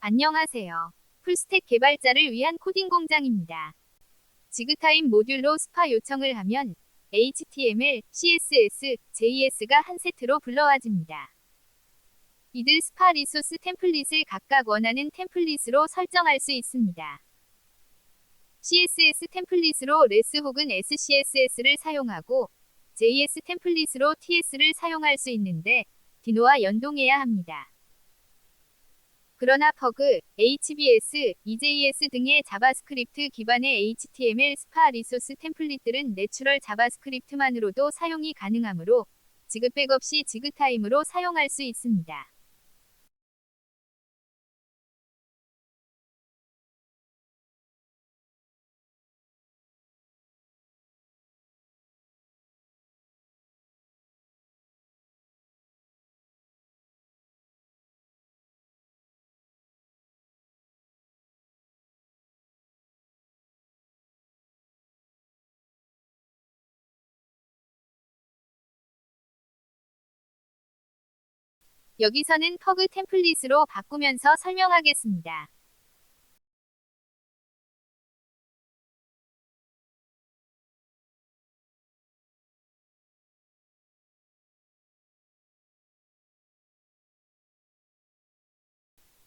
안녕하세요. 풀스택 개발자를 위한 코딩 공장입니다. 지그타임 모듈로 스파 요청을 하면 HTML, CSS, JS가 한 세트로 불러와집니다. 이들 스파 리소스 템플릿을 각각 원하는 템플릿으로 설정할 수 있습니다. CSS 템플릿으로 레스 혹은 SCSS를 사용하고 JS 템플릿으로 TS를 사용할 수 있는데 디노와 연동해야 합니다. 그러나 퍼그, HBS, EJS 등의 자바스크립트 기반의 HTML 스파 리소스 템플릿들은 내추럴 자바스크립트만으로도 사용이 가능하므로 지그백 없이 지그타임으로 사용할 수 있습니다. 여기서는 퍼그 템플릿으로 바꾸면서 설명하겠습니다.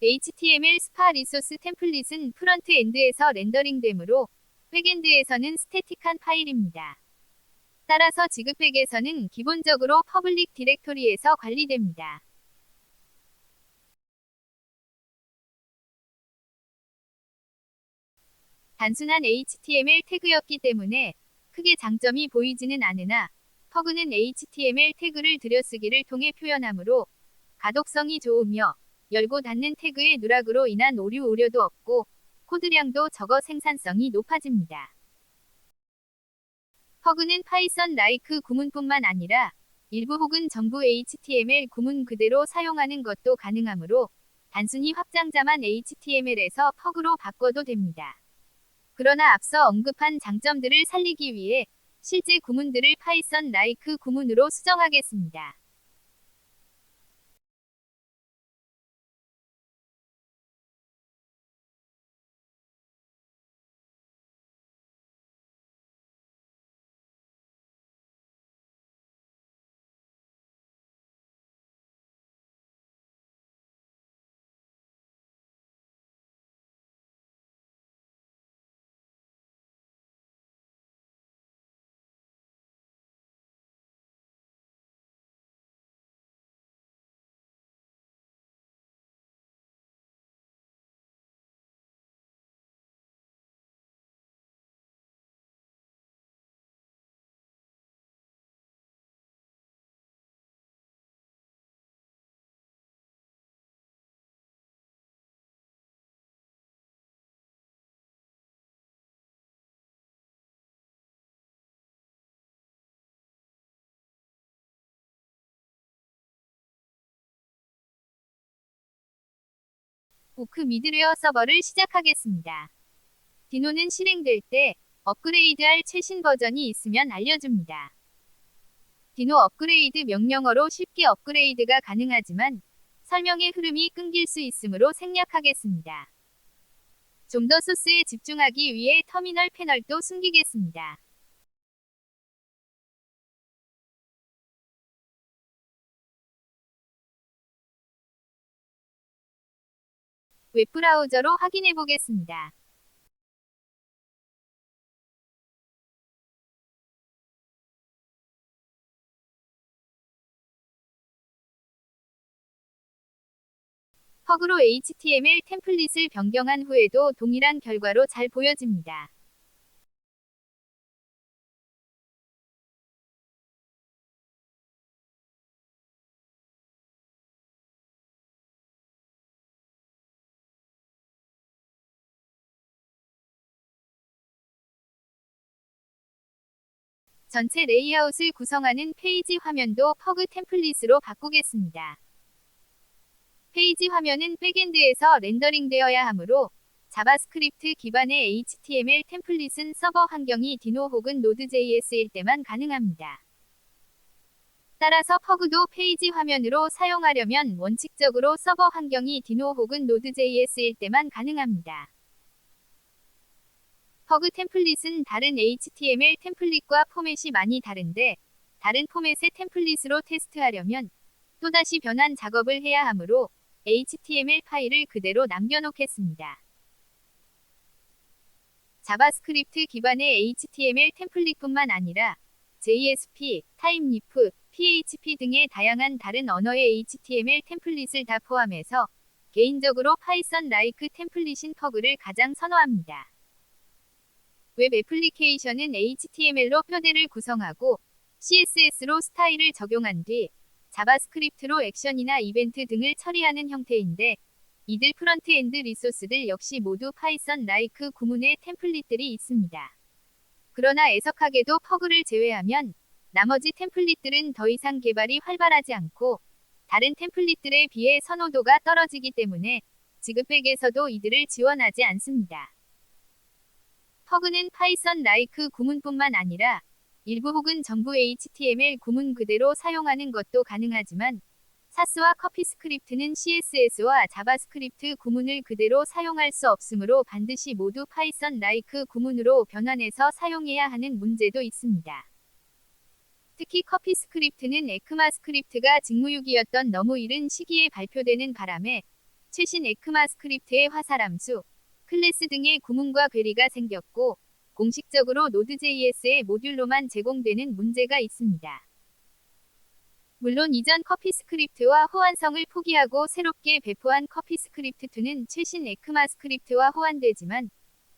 HTML 스파 리소스 템플릿은 프런트엔드에서 렌더링되므로 백엔드에서는 스태틱한 파일입니다. 따라서 지그백에서는 기본적으로 퍼블릭 디렉토리에서 관리됩니다. 단순한 HTML 태그였기 때문에 크게 장점이 보이지는 않으나 퍼그는 HTML 태그를 들여쓰기를 통해 표현하므로 가독성이 좋으며 열고 닫는 태그의 누락으로 인한 오류 우려도 없고 코드량도 적어 생산성이 높아집니다. 퍼그는 파이썬 라이크 구문뿐만 아니라 일부 혹은 전부 HTML 구문 그대로 사용하는 것도 가능하므로 단순히 확장자만 HTML에서 퍼그로 바꿔도 됩니다. 그러나 앞서 언급한 장점들을 살리기 위해 실제 구문들을 파이썬 라이크 구문으로 수정하겠습니다. 오크 미드웨어 서버를 시작하겠습니다. 디노는 실행될 때 업그레이드할 최신 버전이 있으면 알려줍니다. 디노 업그레이드 명령어로 쉽게 업그레이드가 가능하지만 설명의 흐름이 끊길 수 있으므로 생략하겠습니다. 좀 더 소스에 집중하기 위해 터미널 패널도 숨기겠습니다. 웹브라우저로 확인해 보겠습니다. 퍼그로 HTML 템플릿을 변경한 후에도 동일한 결과로 잘 보여집니다. 전체 레이아웃을 구성하는 페이지 화면도 퍼그 템플릿으로 바꾸겠습니다. 페이지 화면은 백엔드에서 렌더링되어야 하므로 자바스크립트 기반의 HTML 템플릿은 서버 환경이 디노 혹은 노드.js일 때만 가능합니다. 따라서 퍼그도 페이지 화면으로 사용하려면 원칙적으로 서버 환경이 디노 혹은 노드.js일 때만 가능합니다. 퍼그 템플릿은 다른 HTML 템플릿과 포맷이 많이 다른데 다른 포맷의 템플릿으로 테스트하려면 또다시 변환 작업을 해야 하므로 HTML 파일을 그대로 남겨놓겠습니다. 자바스크립트 기반의 HTML 템플릿뿐만 아니라 JSP, 타임리프, PHP 등의 다양한 다른 언어의 HTML 템플릿을 다 포함해서 개인적으로 파이썬 라이크 템플릿인 퍼그를 가장 선호합니다. 웹 애플리케이션은 HTML로 표대를 구성하고 CSS로 스타일을 적용한 뒤 자바스크립트로 액션이나 이벤트 등을 처리하는 형태인데 이들 프론트엔드 리소스들 역시 모두 파이썬 라이크 구문의 템플릿들이 있습니다. 그러나 애석하게도 퍼그를 제외하면 나머지 템플릿들은 더 이상 개발이 활발하지 않고 다른 템플릿들에 비해 선호도가 떨어지기 때문에 지급백에서도 이들을 지원하지 않습니다. 퍼그는 파이썬 라이크 구문뿐만 아니라 일부 혹은 전부 HTML 구문 그대로 사용하는 것도 가능하지만 사스와 커피스크립트는 CSS와 자바스크립트 구문을 그대로 사용할 수 없으므로 반드시 모두 파이썬 라이크 구문으로 변환해서 사용해야 하는 문제도 있습니다. 특히 커피스크립트는 에크마스크립트가 직무유기였던 너무 이른 시기에 발표되는 바람에 최신 에크마스크립트의 화살함수, 클래스 등의 구문과 괴리가 생겼고 공식적으로 노드.js의 모듈로만 제공되는 문제가 있습니다. 물론 이전 커피스크립트와 호환성을 포기하고 새롭게 배포한 커피스크립트2는 최신 에크마스크립트와 호환되지만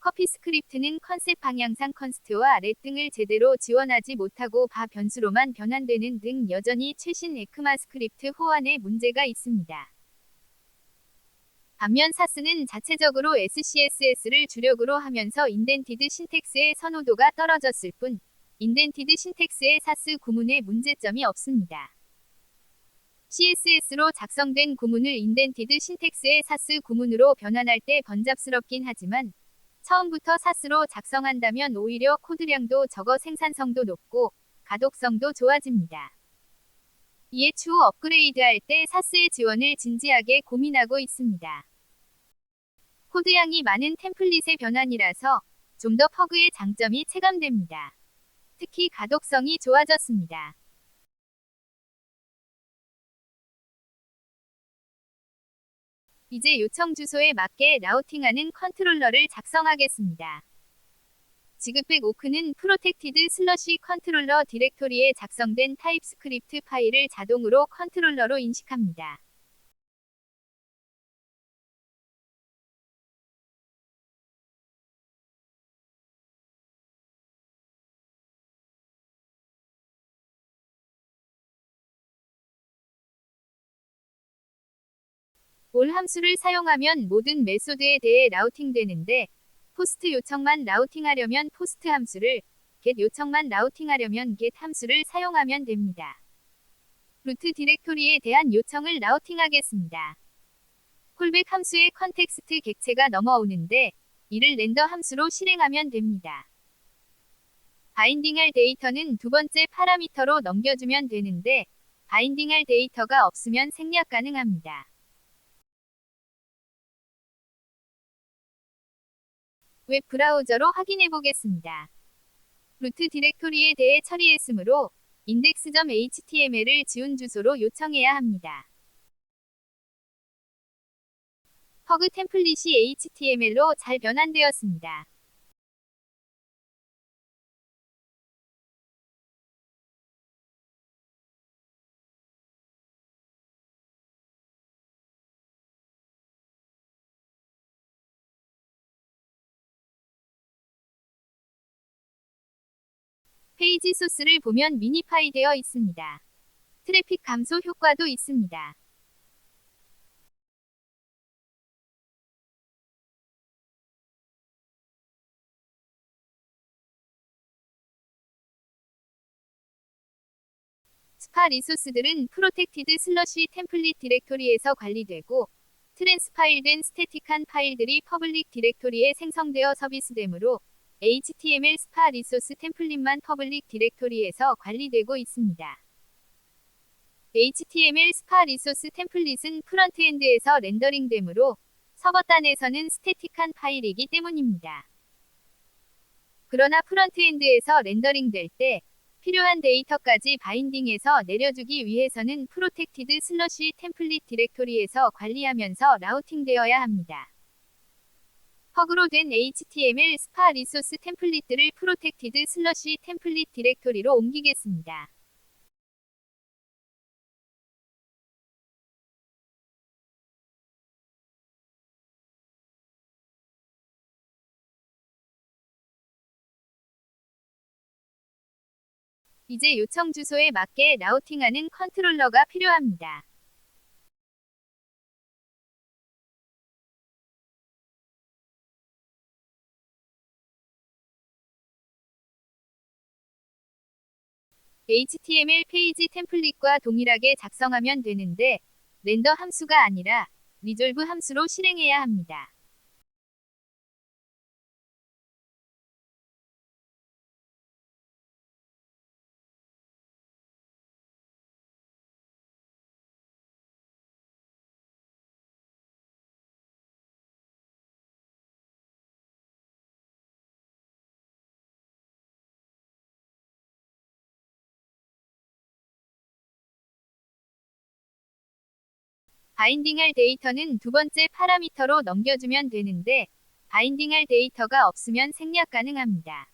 커피스크립트는 컨셉 방향상 컨스트와 렛 등을 제대로 지원하지 못하고 바 변수로만 변환되는 등 여전히 최신 에크마스크립트 호환에 문제가 있습니다. 반면 사스는 자체적으로 SCSS를 주력으로 하면서 인덴티드 신텍스의 선호도가 떨어졌을 뿐 인덴티드 신텍스의 사스 구문에 문제점이 없습니다. CSS로 작성된 구문을 인덴티드 신텍스의 사스 구문으로 변환할 때 번잡스럽긴 하지만 처음부터 사스로 작성한다면 오히려 코드량도 적어 생산성도 높고 가독성도 좋아집니다. 이에 추후 업그레이드할 때 사스의 지원을 진지하게 고민하고 있습니다. 코드량이 많은 템플릿의 변환이라서 좀 더 퍼그의 장점이 체감됩니다. 특히 가독성이 좋아졌습니다. 이제 요청 주소에 맞게 라우팅하는 컨트롤러를 작성하겠습니다. 지급백 오크는 프로텍티드 슬러시 컨트롤러 디렉토리에 작성된 타입스크립트 파일을 자동으로 컨트롤러로 인식합니다. 올 함수를 사용하면 모든 메소드에 대해 라우팅되는데 포스트 요청만 라우팅하려면 포스트 함수를, get 요청만 라우팅하려면 get 함수를 사용하면 됩니다. 루트 디렉토리에 대한 요청을 라우팅하겠습니다. 콜백 함수의 컨텍스트 객체가 넘어오는데 이를 렌더 함수로 실행하면 됩니다. 바인딩할 데이터는 두 번째 파라미터로 넘겨주면 되는데 바인딩할 데이터가 없으면 생략 가능합니다. 웹 브라우저로 확인해 보겠습니다. 루트 디렉토리에 대해 처리했으므로 index.html을 지운 주소로 요청해야 합니다. 퍼그 템플릿이 HTML로 잘 변환되었습니다. 페이지 소스를 보면 미니파이 되어 있습니다. 트래픽 감소 효과도 있습니다. 스파 리소스들은 프로텍티드 슬러시 템플릿 디렉토리에서 관리되고 트랜스파일된 스태틱한 파일들이 퍼블릭 디렉토리에 생성되어 서비스되므로 HTML 스파 리소스 템플릿만 퍼블릭 디렉토리에서 관리되고 있습니다. HTML 스파 리소스 템플릿은 프론트엔드에서 렌더링되므로 서버단에서는 스태틱한 파일이기 때문입니다. 그러나 프론트엔드에서 렌더링될 때 필요한 데이터까지 바인딩해서 내려주기 위해서는 프로텍티드 슬러시 템플릿 디렉토리에서 관리하면서 라우팅되어야 합니다. 허그로 된 HTML 스파 리소스 템플릿들을 프로텍티드 슬러시 템플릿 디렉토리로 옮기겠습니다. 이제 요청 주소에 맞게 라우팅하는 컨트롤러가 필요합니다. HTML 페이지 템플릿과 동일하게 작성하면 되는데 렌더 함수가 아니라 리졸브 함수로 실행해야 합니다. 바인딩할 데이터는 두 번째 파라미터로 넘겨주면 되는데 바인딩할 데이터가 없으면 생략 가능합니다.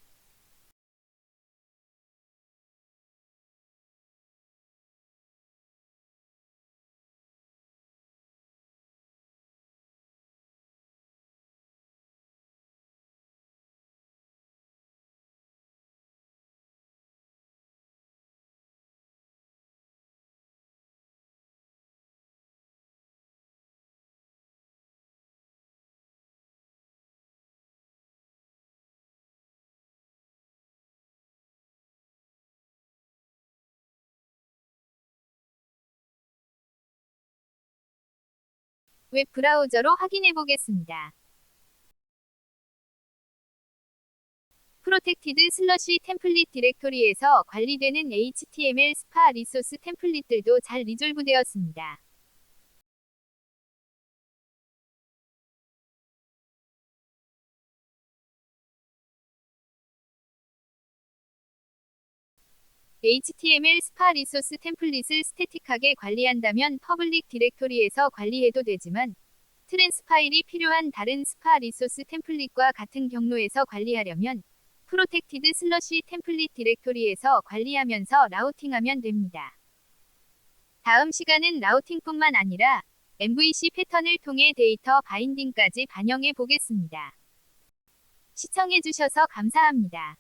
웹 브라우저로 확인해 보겠습니다. 프로텍티드 슬러시 템플릿 디렉토리에서 관리되는 HTML 스파 리소스 템플릿들도 잘 리졸브되었습니다. HTML 스파 리소스 템플릿을 스태틱하게 관리한다면 퍼블릭 디렉토리에서 관리해도 되지만 트랜스파일이 필요한 다른 스파 리소스 템플릿과 같은 경로에서 관리하려면 프로텍티드 슬러시 템플릿 디렉토리에서 관리하면서 라우팅하면 됩니다. 다음 시간은 라우팅뿐만 아니라 MVC 패턴을 통해 데이터 바인딩까지 반영해 보겠습니다. 시청해주셔서 감사합니다.